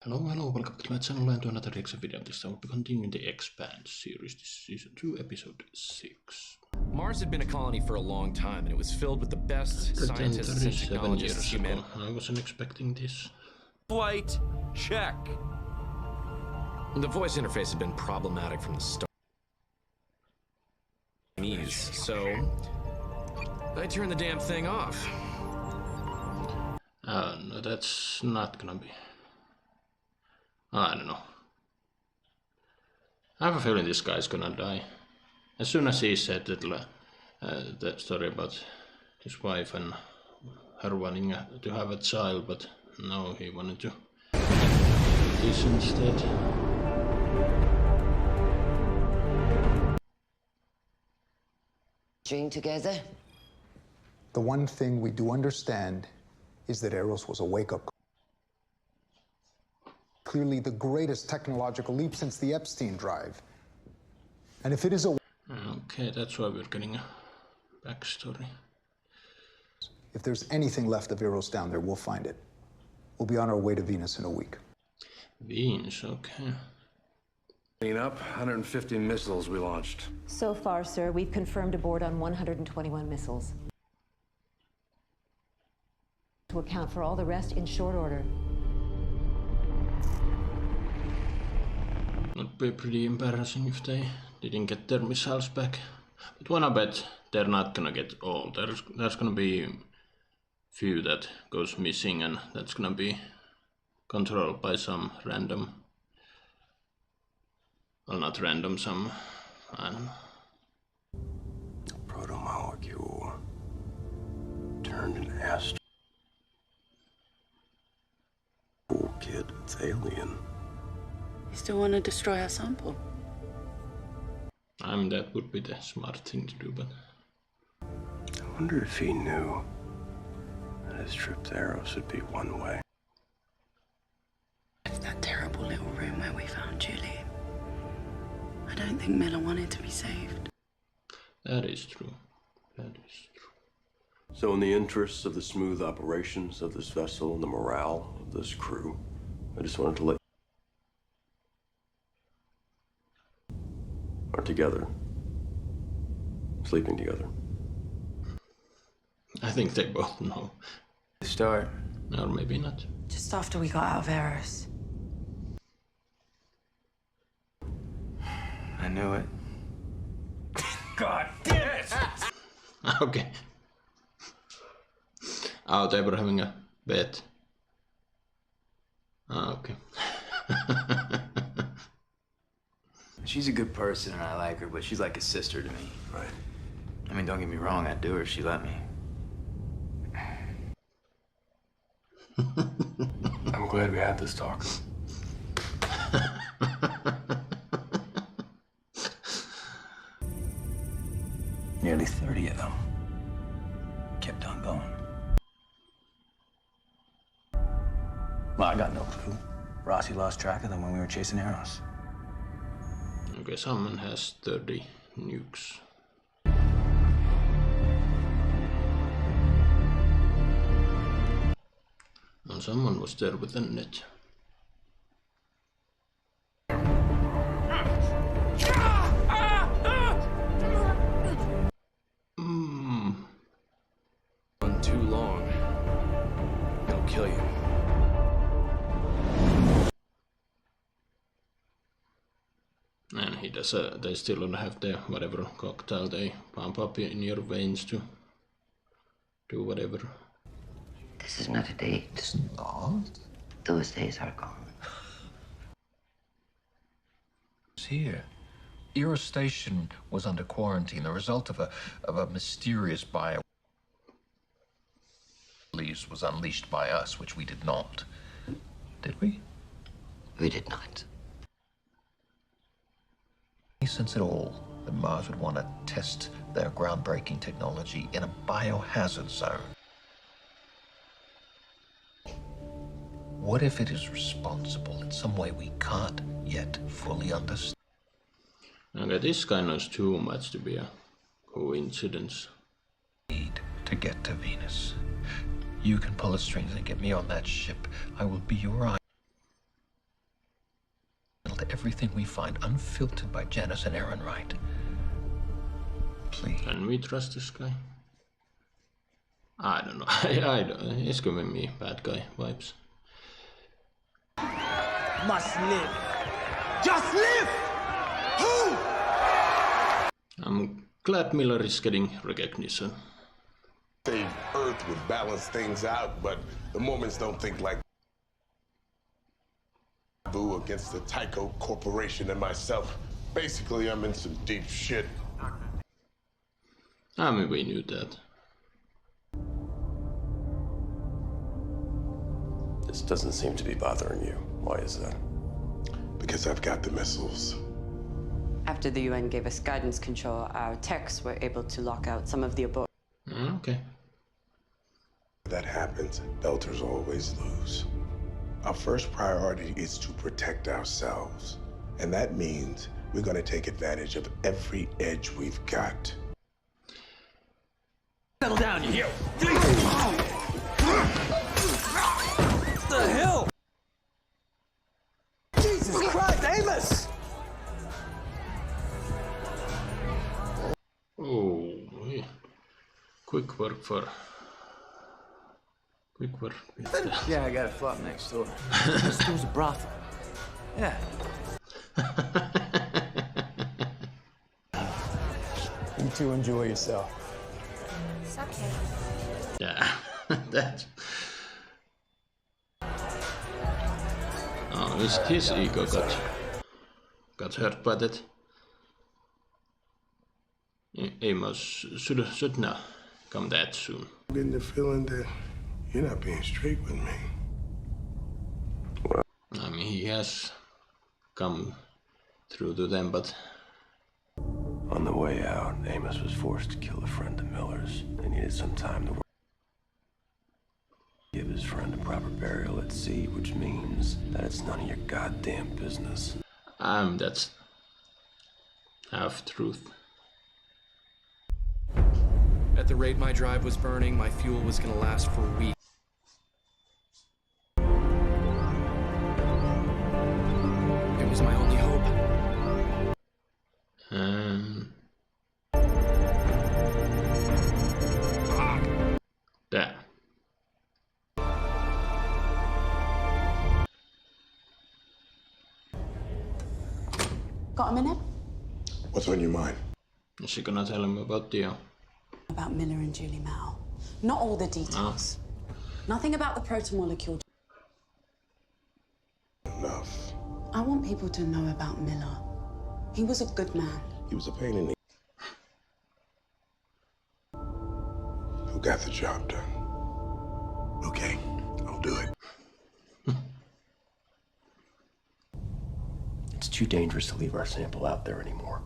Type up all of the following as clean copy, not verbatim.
Hello, welcome to my channel and to another reaction video. This time we'll be continuing the Expanse series, this season 2, episode 6. Mars had been a colony for a long time, and it was filled with the best scientists and technologists humanity. I wasn't expecting this. Flight check. The voice interface had been problematic from the start. So I turned the damn thing off. No, that's not gonna be. I don't know. I have a feeling this guy's gonna die. As soon as he said that story about his wife and her wanting to have a child, but no, he wanted to this instead. Dream together? The one thing we do understand is that Eros was a wake-up call. Clearly the greatest technological leap since the Epstein drive. And if it is a... Okay, that's why we're getting a backstory. If there's anything left of Eros down there, we'll find it. We'll be on our way to Venus in a week. Venus, okay. Clean up, 150 missiles we launched. So far, sir, we've confirmed aboard on 121 missiles. To account for all the rest in short order. Would be pretty embarrassing if they didn't get their missiles back. But wanna bet they're not gonna get all. There's gonna be few that goes missing, and that's gonna be controlled by some random. Well, not random, some, I don't know. Proto-molecule turned an astro. Cool kid, it's alien. You still want to destroy our sample? That would be the smart thing to do, but... I wonder if he knew that his trip to Eros would be one way. It's that terrible little room where we found Julie. I don't think Miller wanted to be saved. That is true. That is true. So in the interests of the smooth operations of this vessel and the morale of this crew, I just wanted to let are together, sleeping together. I think they both know. Start. Or maybe not. Just after we got out of Eros. I knew it. God damn it! Okay. Oh, they were having a bet. Okay. She's a good person and I like her, but she's like a sister to me. Right. I mean, don't get me wrong, I'd do her if she let me. I'm glad we had this talk. Nearly 30 of them. Kept on going. Well, I got no clue. Rossi lost track of them when we were chasing Eros. Okay, someone has 30 nukes. And someone was there with a net. Run too long, it'll kill you. And he does they still don't have the whatever cocktail they pump up in your veins to do whatever. This is not a date. Those days are gone. It's here. Eros Station was under quarantine, the result of a mysterious bio was unleashed by us, which we did not. Did we? We did not. Any sense at all that Mars would want to test their groundbreaking technology in a biohazard zone? What if it is responsible in some way we can't yet fully understand? Okay, this guy knows too much to be a coincidence. Need to get to Venus. You can pull the strings and get me on that ship. I will be your eye. everything we find, unfiltered by Janice and Aaron Wright. Please. Can we trust this guy? I don't know. I don't. He's giving me bad guy vibes. Must live. Just live! Who? I'm glad Miller is getting recognition. Say Earth would balance things out, but the Mormons don't think like boo against the Tycho Corporation and myself. Basically, I'm in some deep shit. I mean, we knew that. This doesn't seem to be bothering you. Why is that? Because I've got the missiles. After the UN gave us guidance control, our techs were able to lock out some of the abort. Okay. If that happens, Belters always lose. Our first priority is to protect ourselves. And that means we're going to take advantage of every edge we've got. Settle down, you hear? What the hell? Jesus Christ, Amos! Oh, yeah. Quick work with that. Yeah, I got a flop next door. This was a brothel. Yeah. You two enjoy yourself. It's okay. Yeah, that. Oh, his ego got hurt by that. Amos should not come that soon. I'm getting the feeling that you're not being straight with me. I mean, he has come through to them, but On the way out, Amos was forced to kill a friend of Miller's. They needed some time to give his friend a proper burial at sea, which means that it's none of your goddamn business. that's half truth. At the rate my drive was burning, my fuel was gonna last for weeks. It was my only hope. There. Got a minute? What's on your mind? Is she gonna tell him about Dio? About Miller and Julie Mao. Not all the details. Nothing about the protomolecule. Enough. I want people to know about Miller. He was a good man. He was a pain in the... Who got the job done? Okay, I'll do it. It's too dangerous to leave our sample out there anymore.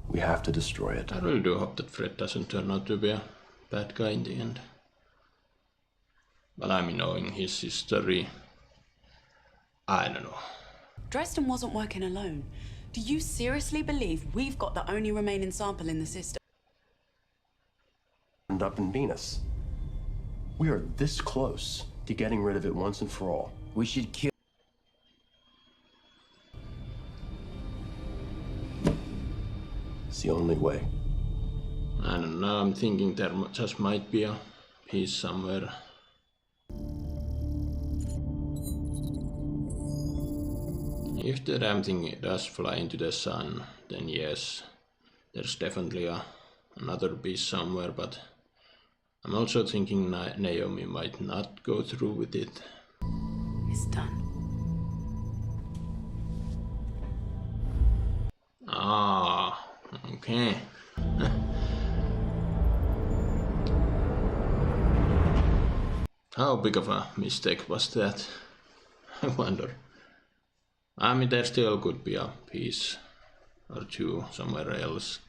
We have to destroy it. I really do hope that Fred doesn't turn out to be a bad guy in the end. But I mean, knowing his history, I don't know. Dresden wasn't working alone. Do you seriously believe we've got the only remaining sample in the system? And up in Venus. We are this close to getting rid of it once and for all. We should kill. It's the only way. I don't know, I'm thinking there just might be a piece somewhere. If the damn thing does fly into the sun, then yes, there's definitely another piece somewhere, but I'm also thinking Naomi might not go through with it. It's done. Ah, okay. How big of a mistake was that? I wonder. I mean, there still could be a piece or two somewhere else.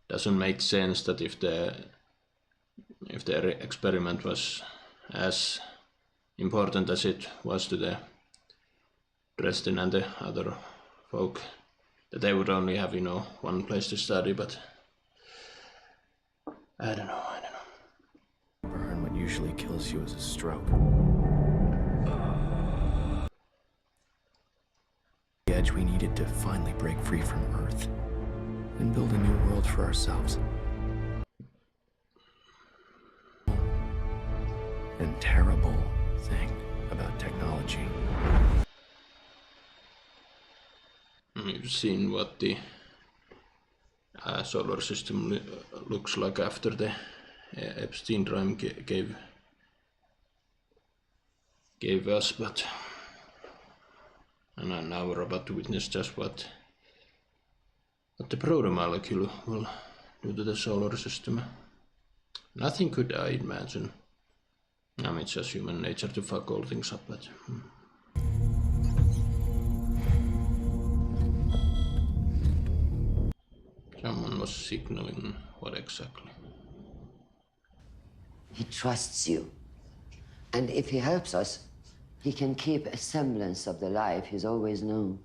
Doesn't make sense that if the experiment was as important as it was to the Dresden and the other folk, that they would only have, one place to study, but I don't know. Burn, what usually kills you is a stroke. edge we needed to finally break free from Earth and build a new world for ourselves. And terrible thing about technology. You've seen what the solar system looks like after the Epstein drama gave us, but and now we're about to witness just what the proto-molecule will do to the solar system. Nothing could I imagine. I mean, it's just human nature to fuck all things up, but... Someone was signaling what exactly? He trusts you. And if he helps us, he can keep a semblance of the life he's always known.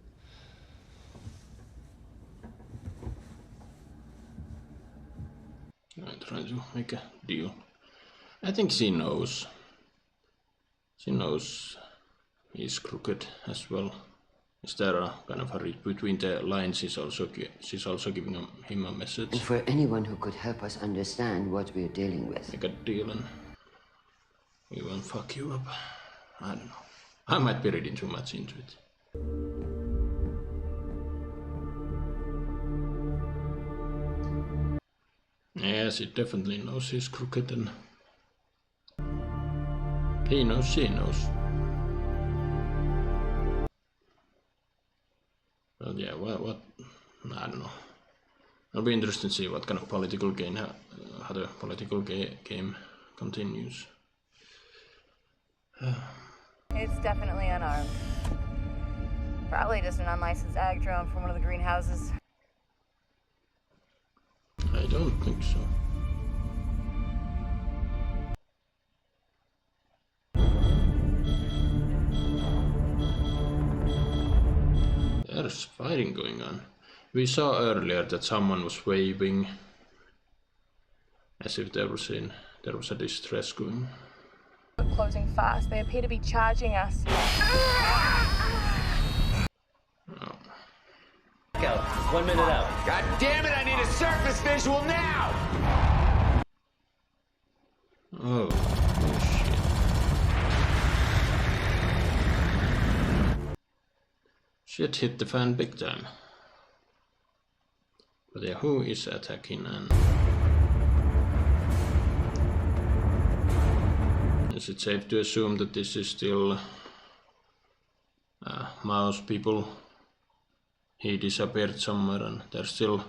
I'm trying to make a deal. I think she knows. She knows he's crooked as well. Is there a kind of a read between the lines? She's also giving him a message. And for anyone who could help us understand what we're dealing with. Make a deal and we won't fuck you up. I don't know. I might be reading too much into it. Yes, he definitely knows he's crooked and he knows she knows. But yeah, what I don't know. It'll be interesting to see what kind of political game, how the political game continues. It's definitely unarmed. Probably just an unlicensed ag drone from one of the greenhouses. I don't think so. There's fighting going on. We saw earlier that someone was waving as if there was a distress going. We're closing fast. They appear to be charging us. Oh. Go. 1 minute out. God damn it, I need a surface visual now! Oh shit. Shit hit the fan big time. But yeah, who is attacking and... Is it safe to assume that this is still mouse people? He disappeared somewhere and they're still...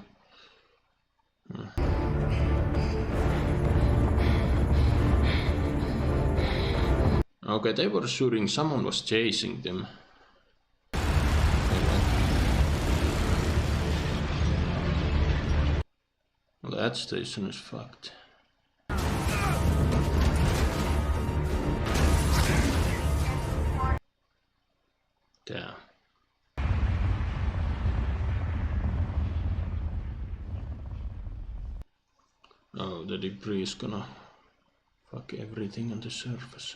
Okay, they were shooting, someone was chasing them. Well, that station is fucked. Damn. Oh, the debris is gonna fuck everything on the surface.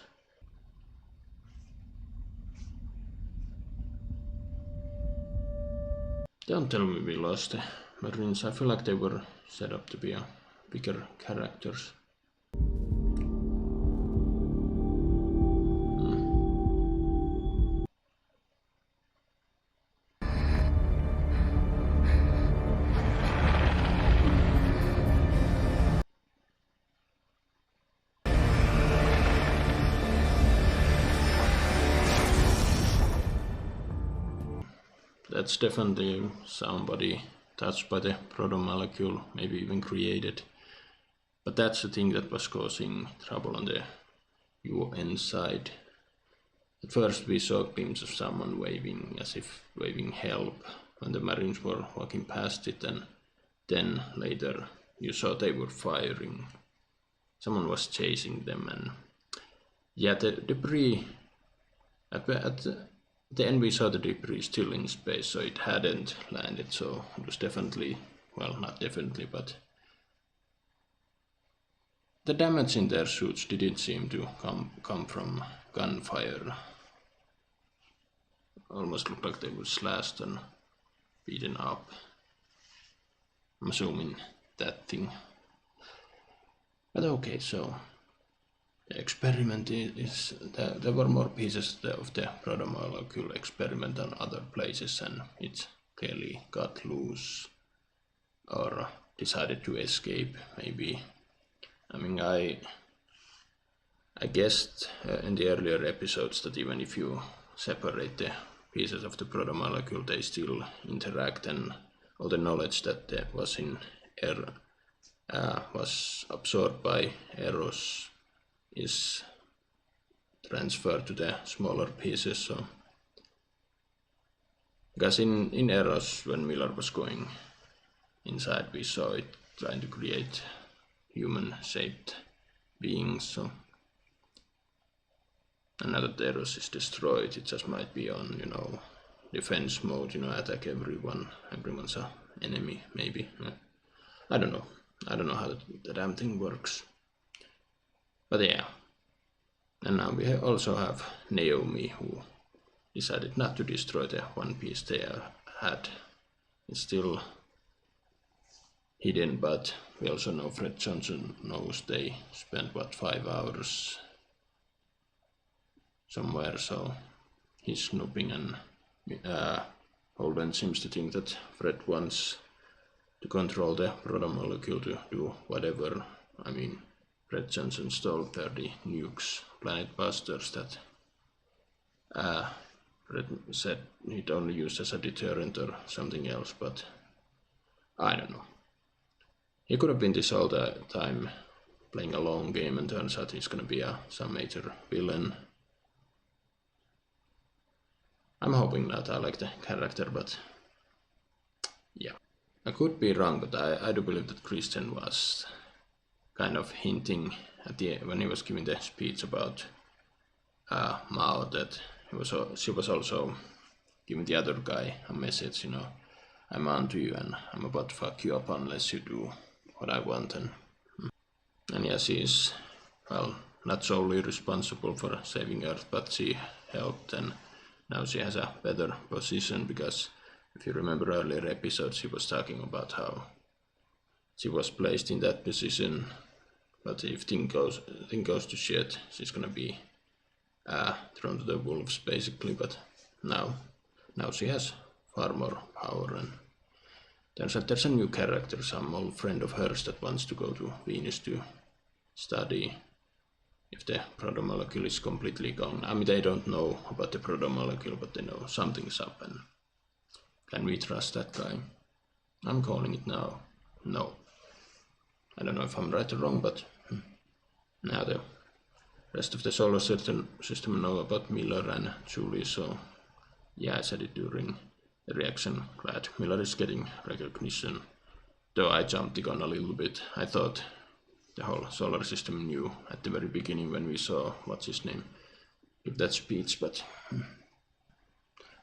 Don't tell me we lost the Marines. I feel like they were set up to be bigger characters. That's definitely somebody touched by the proto-molecule, maybe even created. But that's the thing that was causing trouble on the UN side. At first we saw glimpses of someone waving, as if waving help, when the Marines were walking past it, and then later you saw they were firing. Someone was chasing them, and yeah, the debris, at the end we saw the debris still in space, so it hadn't landed, so it was definitely, well, not definitely, but the damage in their suits didn't seem to come from gunfire. almost looked like they were slashed and beaten up. I'm assuming that thing. But okay, so the experiment is there were more pieces of the proto-molecule experiment on other places, and it clearly got loose or decided to escape, maybe. I mean, I guessed in the earlier episodes that even if you separate the pieces of the proto-molecule, they still interact, and all the knowledge that was in was absorbed by Eros is transferred to the smaller pieces. So, because in Eros, when Miller was going inside, we saw it trying to create human-shaped beings. So, and now that Eros is destroyed, it just might be on, defense mode, attack everyone. Everyone's an enemy, maybe. I don't know. I don't know how the damn thing works. But yeah. And now we also have Naomi, who decided not to destroy the one piece they had. It's still hidden, but we also know Fred Johnson knows they spent, 5 hours somewhere, so he's snooping, and Holden seems to think that Fred wants to control the proto-molecule to do whatever. I mean, Fred Johnson stole 30 nukes, planet busters, that Fred said he'd only use as a deterrent or something else, but I don't know. He could have been this all the time playing a long game, and turns out he's gonna be some major villain. I'm hoping not. I like the character, but yeah. I could be wrong, but I do believe that Christian was kind of hinting at when he was giving the speech about Mao, that she was also giving the other guy a message, I'm on to you and I'm about to fuck you up unless you do what I want. And yeah, she's, well, not solely responsible for saving Earth, but she helped, and now she has a better position, because if you remember earlier episodes, she was talking about how she was placed in that position, but if thing goes to shit, she's gonna be thrown to the wolves, basically. But now she has far more power, and turns out there's a new character, some old friend of hers, that wants to go to Venus to study if the proto-molecule is completely gone. I mean, they don't know about the proto-molecule, but they know something's up, and can we trust that guy? I'm calling it now. No. I don't know if I'm right or wrong, but now the rest of the solar system know about Miller and Julie, so yeah, I said it during the reaction. Glad Miller is getting recognition. Though I jumped the gun a little bit. I thought the whole solar system knew at the very beginning when we saw, what's his name, give that speech, but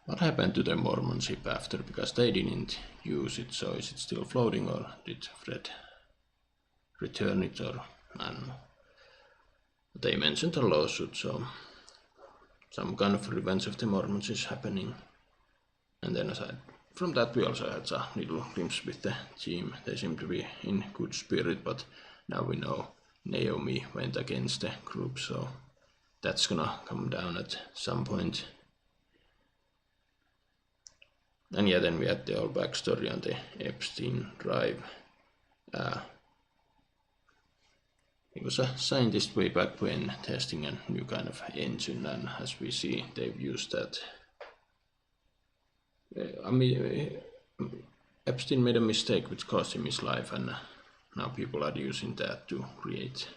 what happened to the Mormon ship after? Because they didn't use it, so is it still floating, or did Fred return it, or I don't know. They mentioned a lawsuit, so some kind of revenge of the Mormons is happening. And then aside from that, we also had a little glimpse with the team. They seem to be in good spirit, but now we know Naomi went against the group, so that's gonna come down at some point. And yeah, then we had the whole backstory on the Epstein drive. He was a scientist way back when, testing a new kind of engine, and as we see, they've used that. I mean, Epstein made a mistake which cost him his life, and now people are using that to create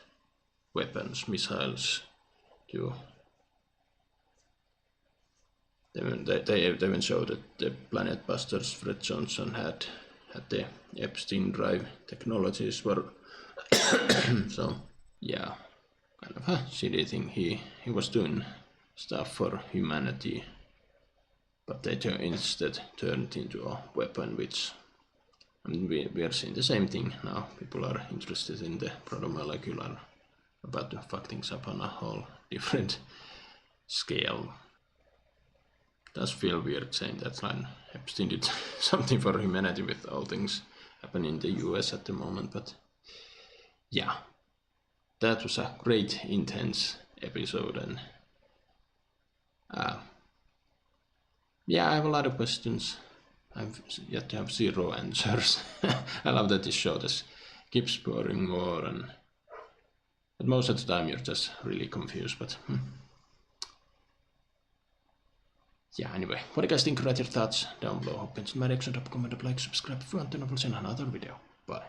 weapons, missiles, to... They even showed that the planet busters Fred Johnson had the Epstein drive technologies were so yeah, kind of a shitty thing. He was doing stuff for humanity, but they instead turned it into a weapon, which, I mean, we are seeing the same thing now. People are interested in the proto-molecular, about to fuck things up on a whole different scale. does feel weird saying that line. Epstein did something for humanity with all things happening in the US at the moment, but yeah, that was a great, intense episode, and yeah, I have a lot of questions. I've yet to have 0 answers. I love that this show just keeps pouring more, but most of the time you're just really confused, but yeah, anyway, what do you guys think? Write your thoughts down below. Hop into my reaction, drop a comment, like, subscribe if you want, and I will see you in another video. Bye.